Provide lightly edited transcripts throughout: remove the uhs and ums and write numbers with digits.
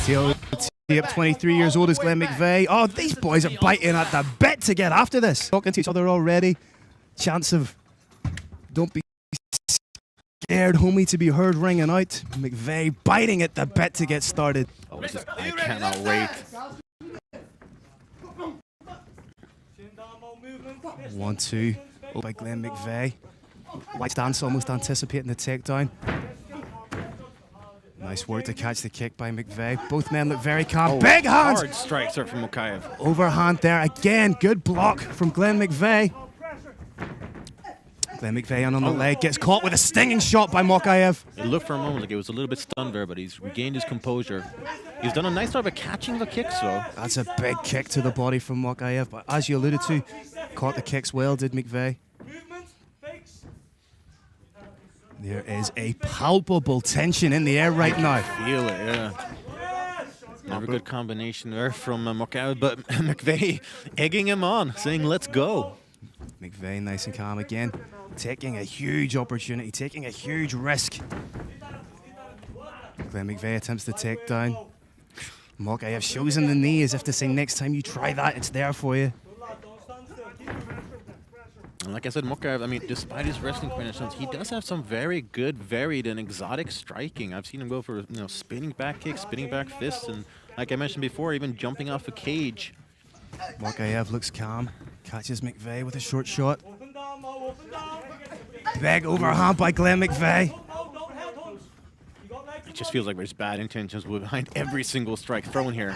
Up 23 years old is Glenn McVeigh. Oh, these boys are biting at the bit to get after this. Talking to each other already. Chance of don't be scared, homie, to be heard ringing out. McVeigh biting at the bit to get started. Oh, I cannot wait. 1-2 by Glenn McVeigh. White stance almost anticipating the takedown. Nice work to catch the kick by McVeigh. Both men look very calm. Oh, big hands! Hard strikes are from Mokaev. Overhand there again. Good block from Glenn McVeigh. Glenn McVeigh on the leg. Gets caught with a stinging shot by Mokaev. It looked for a moment like it was a little bit stunned there, but he's regained his composure. He's done a nice job of catching the kicks, though. That's a big kick to the body from Mokaev. But as you alluded to, caught the kicks well, did McVeigh. There is a palpable tension in the air right now. Feel it, yeah. Never good combination there from Mokaev, but McVeigh egging him on, saying, let's go. McVeigh nice and calm again, taking a huge opportunity, taking a huge risk. Glenn McVeigh attempts the takedown. Mokaev shows him the knee as if to say, next time you try that, it's there for you. And like I said, Mokaev, I mean, despite his wrestling credentials, he does have some very good, varied, and exotic striking. I've seen him go for, spinning back kicks, spinning back fists, and like I mentioned before, even jumping off a cage. Mokaev looks calm, catches McVeigh with a short shot. Big overhand by Glenn McVeigh. It just feels like there's bad intentions behind every single strike thrown here.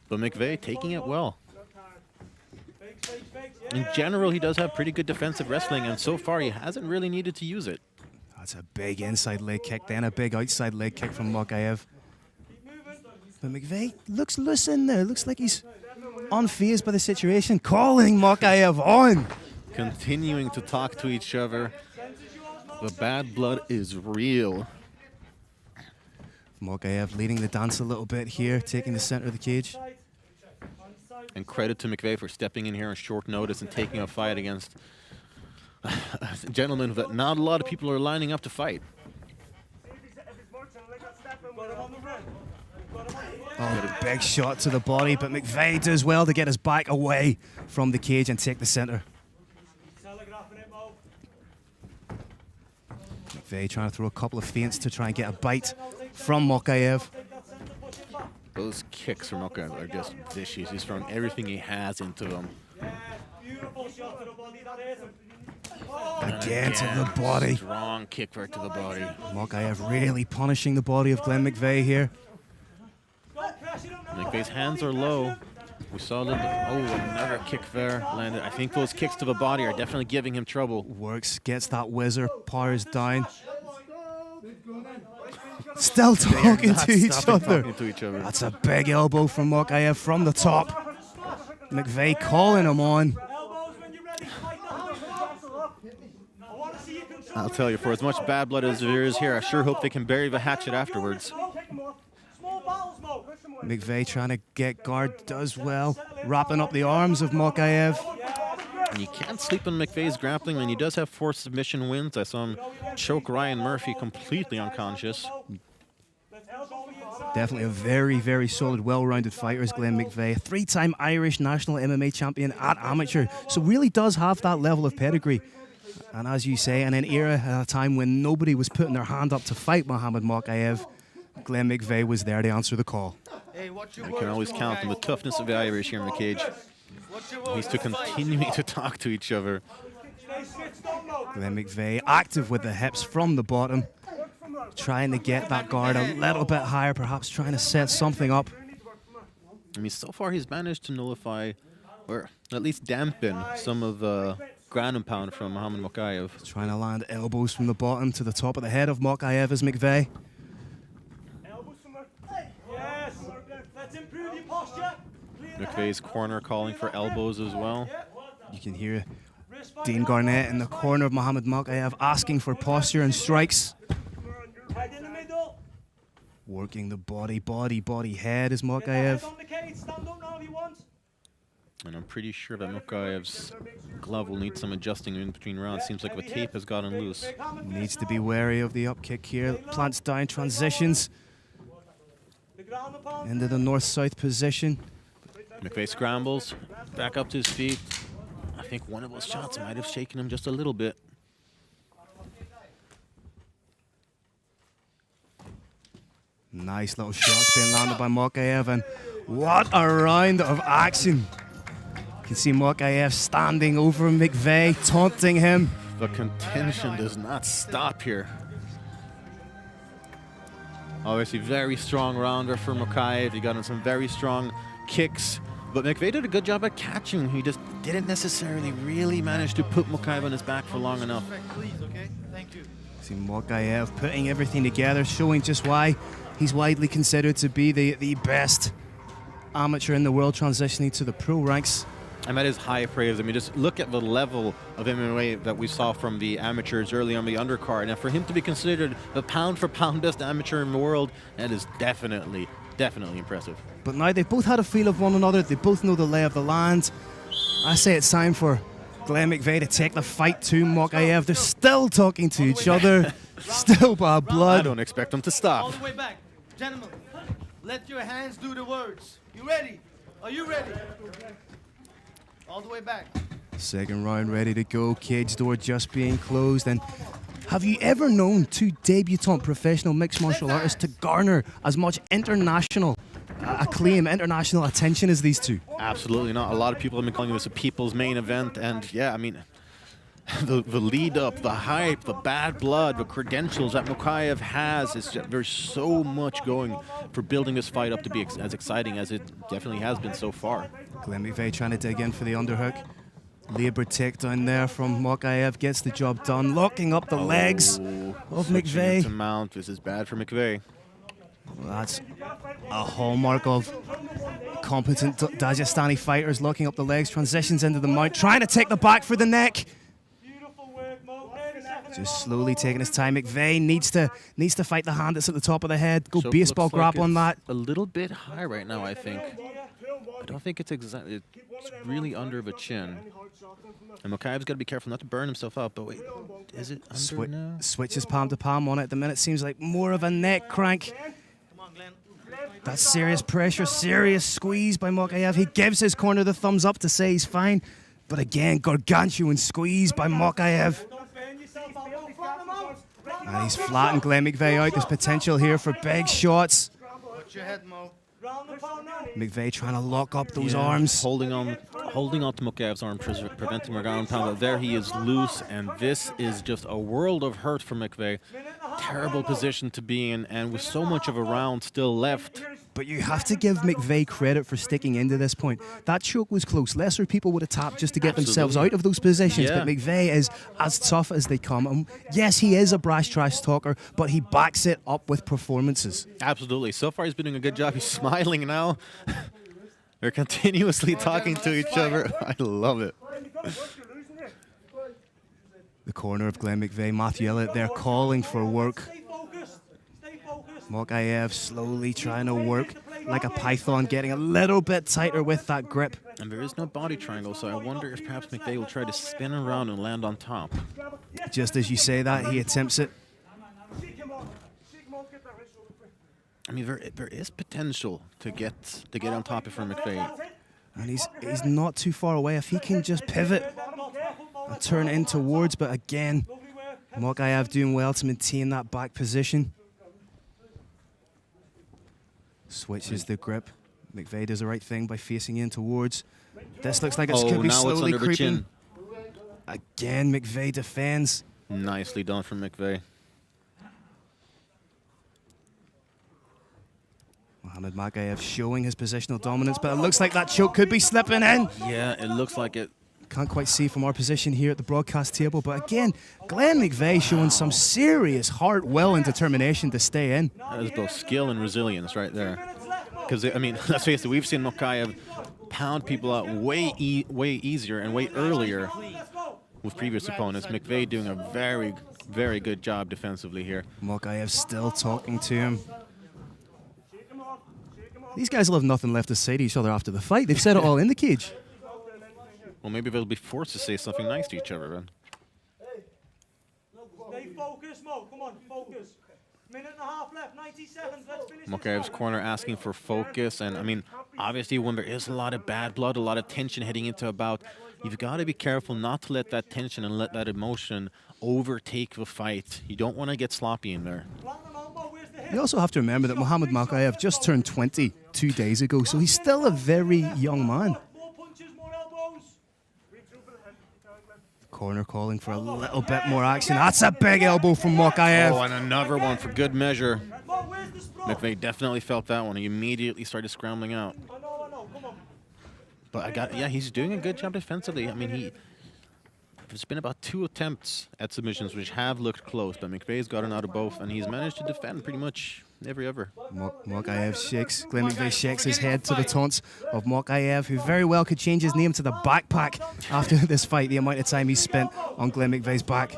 But McVeigh taking it well. In general, he does have pretty good defensive wrestling, and so far he hasn't really needed to use it. That's a big inside leg kick, then a big outside leg kick from Mokaev. But McVeigh looks loose in there. Looks like he's unfazed by the situation, calling Mokaev on. Continuing to talk to each other. The bad blood is real. Mokaev leading the dance a little bit here, taking the center of the cage. And credit to McVeigh for stepping in here on short notice and taking a fight against a gentleman that not a lot of people are lining up to fight. Oh, a big shot to the body, but McVeigh does well to get his back away from the cage and take the center. McVeigh trying to throw a couple of feints to try and get a bite from Mokaev. Those kicks from Mokaev are just vicious. He's throwing everything he has into them. Again to the body. Strong kick right to the body. Mokaev really punishing the body of Glenn McVeigh here. McVeigh's hands are low. We saw a little bit. Oh, another kick there landed. I think those kicks to the body are definitely giving him trouble. Works, gets that whizzer, powers down. Still talking to each other. That's a big elbow from Mokaev from the top. McVeigh calling him on. I'll tell you, for as much bad blood as there is here, I sure hope they can bury the hatchet afterwards. McVeigh trying to get guard, does well. Wrapping up the arms of Mokaev. And you can't sleep on McVeigh's grappling, and he does have 4 submission wins. I saw him choke Ryan Murphy completely unconscious. Definitely a very, very solid, well-rounded fighter is Glenn McVeigh. 3-time Irish national MMA champion at amateur. So really does have that level of pedigree. And as you say, in an era at a time when nobody was putting their hand up to fight Muhammad Mokaev, Glenn McVeigh was there to answer the call. You can always count on the toughness of the Irish here in the cage. He's to continuing to talk to each other. Glenn McVeigh active with the hips from the bottom, trying to get that guard a little bit higher, perhaps trying to set something up. I mean, so far he's managed to nullify, or at least dampen, some of the ground and pound from Muhammad Mokaev. Trying to land elbows from the bottom to the top of the head of Mokaev is McVeigh. McVeigh's corner calling for elbows as well. You can hear Dean Garnett in the corner of Muhammad Mokaev asking for posture and strikes. Working the body, head is Mokaev. And I'm pretty sure that Mokaev's glove will need some adjusting in between rounds. Seems like the tape has gotten loose. Needs to be wary of the up kick here. Plants down, transitions into the north-south position. McVeigh scrambles, back up to his feet. I think one of those shots might have shaken him just a little bit. Nice little shots being landed by Mokaev, and what a round of action. You can see Mokaev standing over McVeigh, taunting him. The contention does not stop here. Obviously, very strong rounder for Mokaev. He got in some very strong kicks, but McVeigh did a good job at catching. He just didn't necessarily really manage to put Mokaev on his back for long enough. Please, okay? Thank you. See Mokaev putting everything together, showing just why he's widely considered to be the best amateur in the world, transitioning to the pro ranks. And that is high praise. I mean, just look at the level of MMA that we saw from the amateurs early on the undercard. And for him to be considered the pound-for-pound best amateur in the world, that is definitely impressive. But now they've both had a feel of one another. They both know the lay of the land. I say it's time for Glenn McVeigh to take the fight to Mokaev. They're still talking to each other. Still bad blood. I don't expect them to stop. All the way back. Gentlemen, let your hands do the words. You ready? Are you ready? All the way back. Second round ready to go. Cage door just being closed. And have you ever known two debutant professional mixed martial artists to garner as much international acclaim, international attention as these two? Absolutely not. A lot of people have been calling this a people's main event. And yeah, I mean, the lead up, the hype, the bad blood, the credentials that Mokaev has, there's so much going for building this fight up to be as exciting as it definitely has been so far. Glenn McVeigh trying to dig in for the underhook. Labor takedown there from Mokaev, gets the job done, locking up the legs of McVeigh. To mount. This is bad for McVeigh. Well, that's a hallmark of competent Dagestani fighters, locking up the legs, transitions into the mount, trying to take the back for the neck. Just slowly taking his time. McVeigh needs to fight the hand that's at the top of the head. Go So baseball looks grab like on that. it's a little bit high right now, I think. I don't think it's exactly. It's really under the chin. And Mokaev's got to be careful not to burn himself up. But wait, is it under now? Switches palm to palm on it. At the minute seems like more of a neck crank. Come on, Glenn. That's serious pressure, serious squeeze by Mokaev. He gives his corner the thumbs up to say he's fine. But again, gargantuan squeeze by Mokaev. And he's flattened Glenn McVeigh out. There's potential here for big shots. Watch your head, Mo. McVeigh trying to lock up those arms. Holding on to Mokaev's arm, preventing a ground pound. But there he is loose, and this is just a world of hurt for McVeigh. Terrible position to be in, and with so much of a round still left. But you have to give McVeigh credit for sticking into this point. That choke was close. Lesser people would have tapped just to get themselves out of those positions. Yeah. But McVeigh is as tough as they come. And yes, he is a brash trash talker, but he backs it up with performances. Absolutely. So far, he's been doing a good job. He's smiling now. They're continuously talking to each other. I love it. The corner of Glenn McVeigh, Matthew Elliott there calling for work. Mokaev slowly trying to work like a python, getting a little bit tighter with that grip. And there is no body triangle, so I wonder if perhaps McVeigh will try to spin around and land on top. Just as you say that, he attempts it. I mean, there is potential to get on top of McVeigh. And he's not too far away. If he can just pivot and turn in towards, but again, Mokaev doing well to maintain that back position. Switches the grip. McVeigh does the right thing by facing in towards. This looks like it could be now it's slowly under the creeping. chin. Again, McVeigh defends. Nicely done from McVeigh. Mohamed Mokaev showing his positional dominance, but it looks like that choke could be slipping in. Yeah, it looks like it. Can't quite see from our position here at the broadcast table, but again, Glenn McVeigh showing some serious heart, will, and determination to stay in. That is both skill and resilience right there. Because, I mean, let's face it, we've seen Mokaev pound people out way easier and way earlier with previous opponents. McVeigh doing a very, very good job defensively here. Mokaev still talking to him. These guys will have nothing left to say to each other after the fight. They've said it all in the cage. Well, maybe they'll be forced to say something nice to each other then. Stay focused, Mo. Come on, focus. Minute and a half left, 90 seconds. Let's finish this Mokaev's fight. corner asking for focus, and I mean, obviously when there is a lot of bad blood, a lot of tension heading into a bout, you've got to be careful not to let that tension and let that emotion overtake the fight. You don't want to get sloppy in there. You also have to remember that Muhammad Mokaev just turned 20 2 days ago, so he's still a very young man. More punches, more elbows. Corner calling for a little bit more action. That's a big elbow from Mokaev. Oh, and another one for good measure. Mo, where's the sprawl? McVeigh definitely felt that one. He immediately started scrambling out. I know. Come on. But yeah, he's doing a good job defensively. I mean, there's been about 2 attempts at submissions which have looked close, but McVeigh's gotten out of both, and he's managed to defend pretty much every ever. Mokaev shakes. Glenn McVeigh shakes his head to the taunts of Mokaev, who very well could change his name to the backpack after this fight, the amount of time he spent on Glenn McVeigh's back.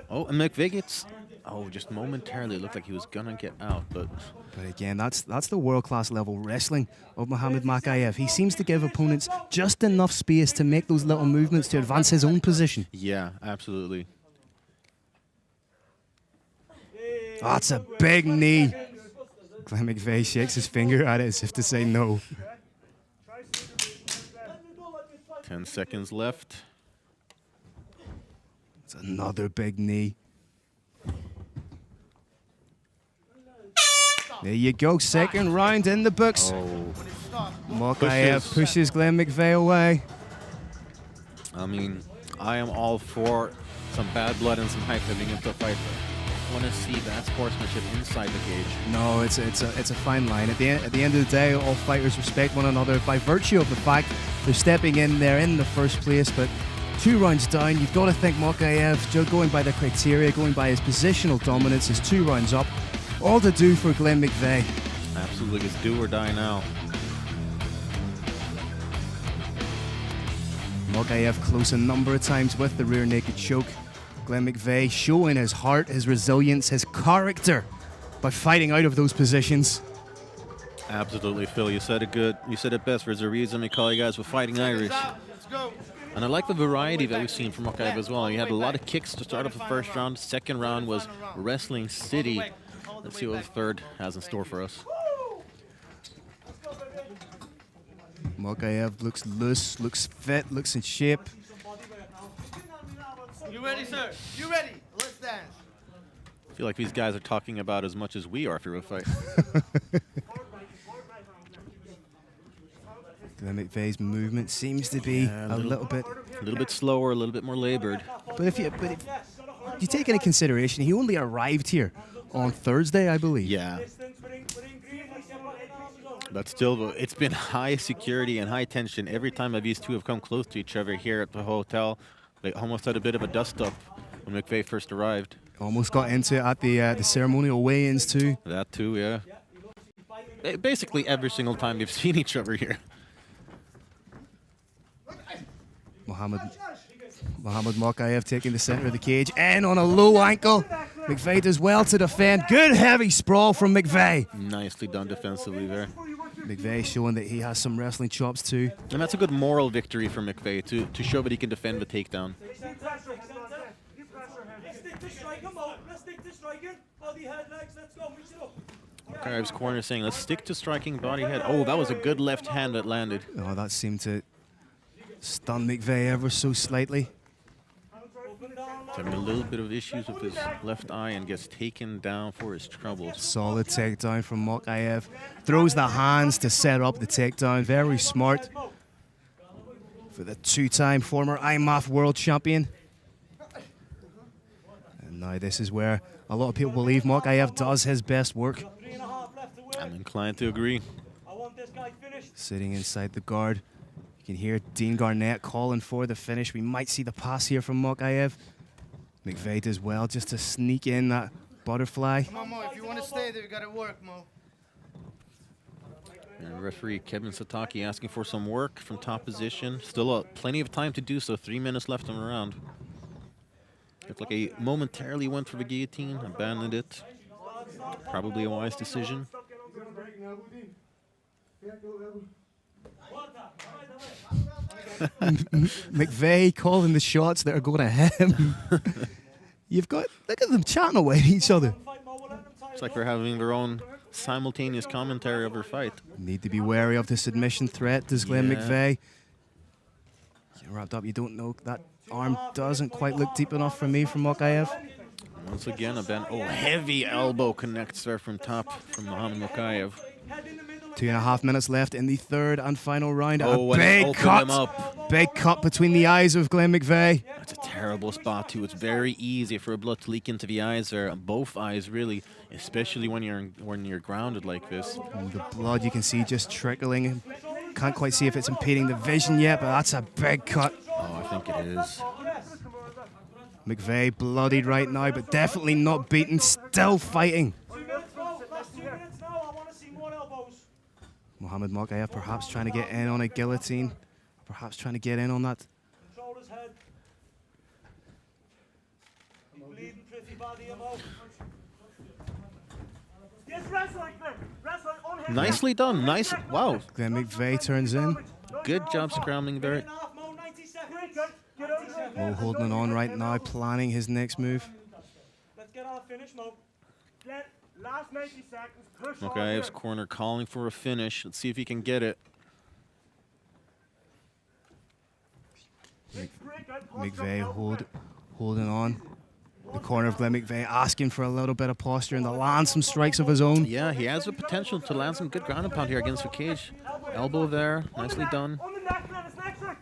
Oh, and McVeigh gets... Oh, just momentarily looked like he was gonna get out, but... But again, that's the world-class level wrestling of Muhammad Mokaev. He seems to give opponents just enough space to make those little movements to advance his own position. Yeah, absolutely. That's a big knee. Glenn McVeigh shakes his finger at it as if to say no. 10 seconds left. It's another big knee. There you go, second round in the books. Oh, Mokaev pushes Glenn McVeigh away. I mean, I am all for some bad blood and some hype heading into a fight. I want to see that sportsmanship inside the cage. No, it's a fine line. At the end of the day, all fighters respect one another by virtue of the fact they're stepping in there in the first place. But 2 rounds down, you've got to think Mokaev, going by the criteria, going by his positional dominance, is 2 rounds up. All to do for Glenn McVeigh. Absolutely, it's do or die now. Mokaev close a number of times with the rear naked choke. Glenn McVeigh showing his heart, his resilience, his character by fighting out of those positions. Absolutely, Phil. You said it good. You said it best. There's a reason we call you guys for Fighting Irish. Let's go. And I like the variety that we've seen from Mokaev as well. He had a lot of kicks to start off the first round. Second round was Wrestling City. Let's see what the third has in store for us. Mokaev looks loose, looks fit, looks in shape. You ready, sir? You ready? Let's dance. I feel like these guys are talking about as much as we are through a fight. Glenn McVeigh's movement seems to be a little bit slower, a little bit more labored. But if you take into consideration, he only arrived here on Thursday, I believe. Yeah. But still, it's been high security and high tension every time that these two have come close to each other here at the hotel. They almost had a bit of a dust-up when McVeigh first arrived. Almost got into it at the ceremonial weigh-ins too. That too, yeah. Basically every single time they've seen each other here. Mohamed Mokaev taking the center of the cage and on a low ankle. McVeigh does well to defend. Good heavy sprawl from McVeigh. Nicely done defensively there. McVeigh showing that he has some wrestling chops too. And that's a good moral victory for McVeigh to show that he can defend the takedown. Mokaev's corner saying, let's stick to striking body head. Oh, that was a good left hand that landed. Oh, that seemed to stun McVeigh ever so slightly. He's having a little bit of issues with his left eye and gets taken down for his troubles. Solid takedown from Mokaev. Throws the hands to set up the takedown. Very smart for the 2-time former IMAF world champion. And now this is where a lot of people believe Mokaev does his best work. I'm inclined to agree. Sitting inside the guard. You can hear Dean Garnett calling for the finish. We might see the pass here from Mokaev. McVeigh does well just to sneak in that butterfly. Come on, Mo. If you want to stay there, you got to work, Mo. And referee Kevin Sataki asking for some work from top position. Still plenty of time to do so. 3 minutes left on the round. Looked like he momentarily went for the guillotine, abandoned it. Probably a wise decision. McVeigh calling the shots that are going to him. You've got, look at them chatting away at each other. It's like they're having their own simultaneous commentary of their fight. Need to be wary of the submission threat, does Glenn Yeah. McVeigh. You're wrapped up, you don't know. That arm doesn't quite look deep enough for me from Mokaev. Once again, a bend. Oh, heavy elbow connects there from top from Mohamed Mokaev. 2.5 minutes left in the third and final round. Oh, A and big opened cut. him up. Big cut between the eyes of Glenn McVeigh. That's a terrible spot too. It's very easy for blood to leak into the eyes there, both eyes really, especially when you're grounded like this. And the blood you can see just trickling. Can't quite see if it's impeding the vision yet, but that's a big cut. Oh, I think it is. McVeigh bloodied right now, but definitely not beaten. Still fighting. 2 minutes, bro. Last 2 minutes now. I want to see more elbows. Mohamed Mokaev perhaps trying to get in on a guillotine. Perhaps trying to get in on that. Control his head. He's bleeding pretty badly, Mo. Yes, wrestling, Glenn. Wrestling on him. Nicely done. Nice. Wow. Glenn McVeigh turns in. Good job scrambling there. Mo, 90 seconds. Mo holding on right now, planning his next move. Let's get our finish, Mo. Glenn, last 90 seconds. Push Mokaev's corner calling for a finish. Let's see if he can get it. McVeigh holding on. The corner of Glenn McVeigh asking for a little bit of posture and to land some strikes of his own. Yeah, he has the potential to land some good ground and pound here against the cage. Elbow there, nicely done. On the neck, Glenn, it's next one.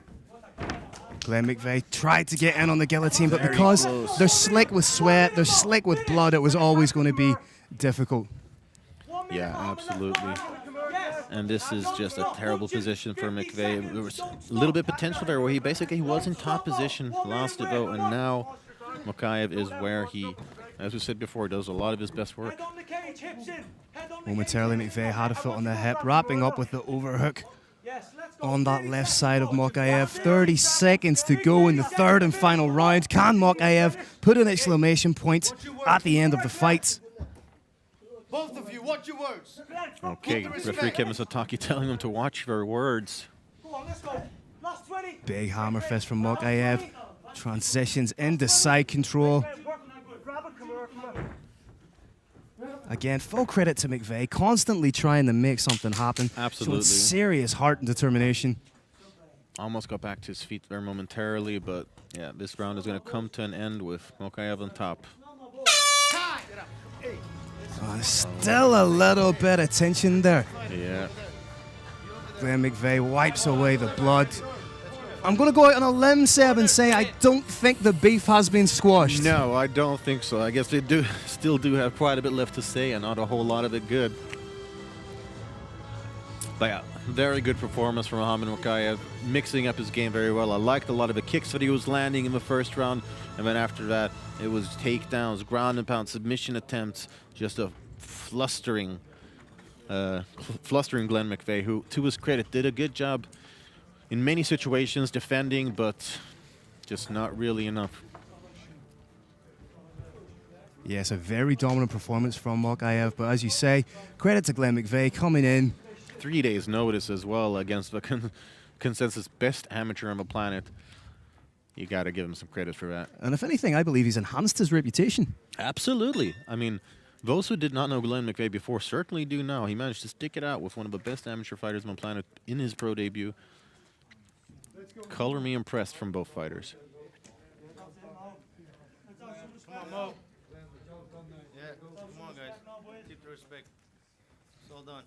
Glenn McVeigh tried to get in on the guillotine, but Very because close. they're slick with sweat, they're slick with blood, it was always going to be difficult. Yeah, absolutely. And this is just a terrible position for McVeigh. There was a little bit of potential there where he basically was in top position, lost it though, and now Mokaev is where he, as we said before, does a lot of his best work. Head on the cage, hips in. Head on the Momentarily, cage. McVeigh had a foot on the hip, wrapping up with the overhook Yes, let's go. on that left side of Mokaev. 30 seconds to go in the third and final round. Can Mokaev put an exclamation point at the end of the fight? Both of you, watch your words. Okay, referee Kevin Sataki telling them to watch their words. Go on, let's go. Last 20. Big hammer fist from Mokaev. Transitions into side control. Grab it, come on. Again, full credit to McVeigh, constantly trying to make something happen. Absolutely. Showing serious heart and determination. Almost got back to his feet there momentarily, but yeah, this round is going to come to an end with Mokaev on top. Still a little bit of tension there. Yeah. Glenn McVeigh wipes away the blood. I'm going to go out on a limb, Seb, and say I don't think the beef has been squashed. No, I don't think so. I guess they still do have quite a bit left to say and not a whole lot of it good. But yeah, very good performance from Mohamed Mokaev, mixing up his game very well. I liked a lot of the kicks that he was landing in the first round, and then after that, it was takedowns, ground and pound, submission attempts, just a flustering Glenn McVeigh, who, to his credit, did a good job in many situations defending, but just not really enough. Yes, a very dominant performance from Mokaev, but as you say, credit to Glenn McVeigh coming in. 3 days notice as well against the consensus best amateur on the planet. You got to give him some credit for that. And if anything, I believe he's enhanced his reputation. Absolutely. I mean, those who did not know Glenn McVeigh before certainly do now. He managed to stick it out with one of the best amateur fighters on the planet in his pro debut. Color me impressed from both fighters. Come on, Mo. Yeah, come on, guys. Keep the respect. It's all done.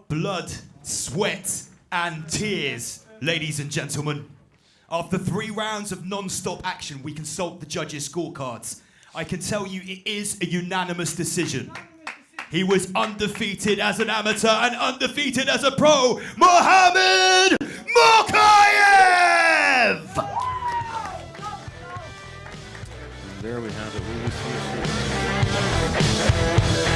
Blood, sweat, and tears, ladies and gentlemen. After 3 rounds of non-stop action, we consult the judges' scorecards. I can tell you it is a unanimous decision. He was undefeated as an amateur and undefeated as a pro, Mohamed Mokaev! And there we have it. We will see you soon.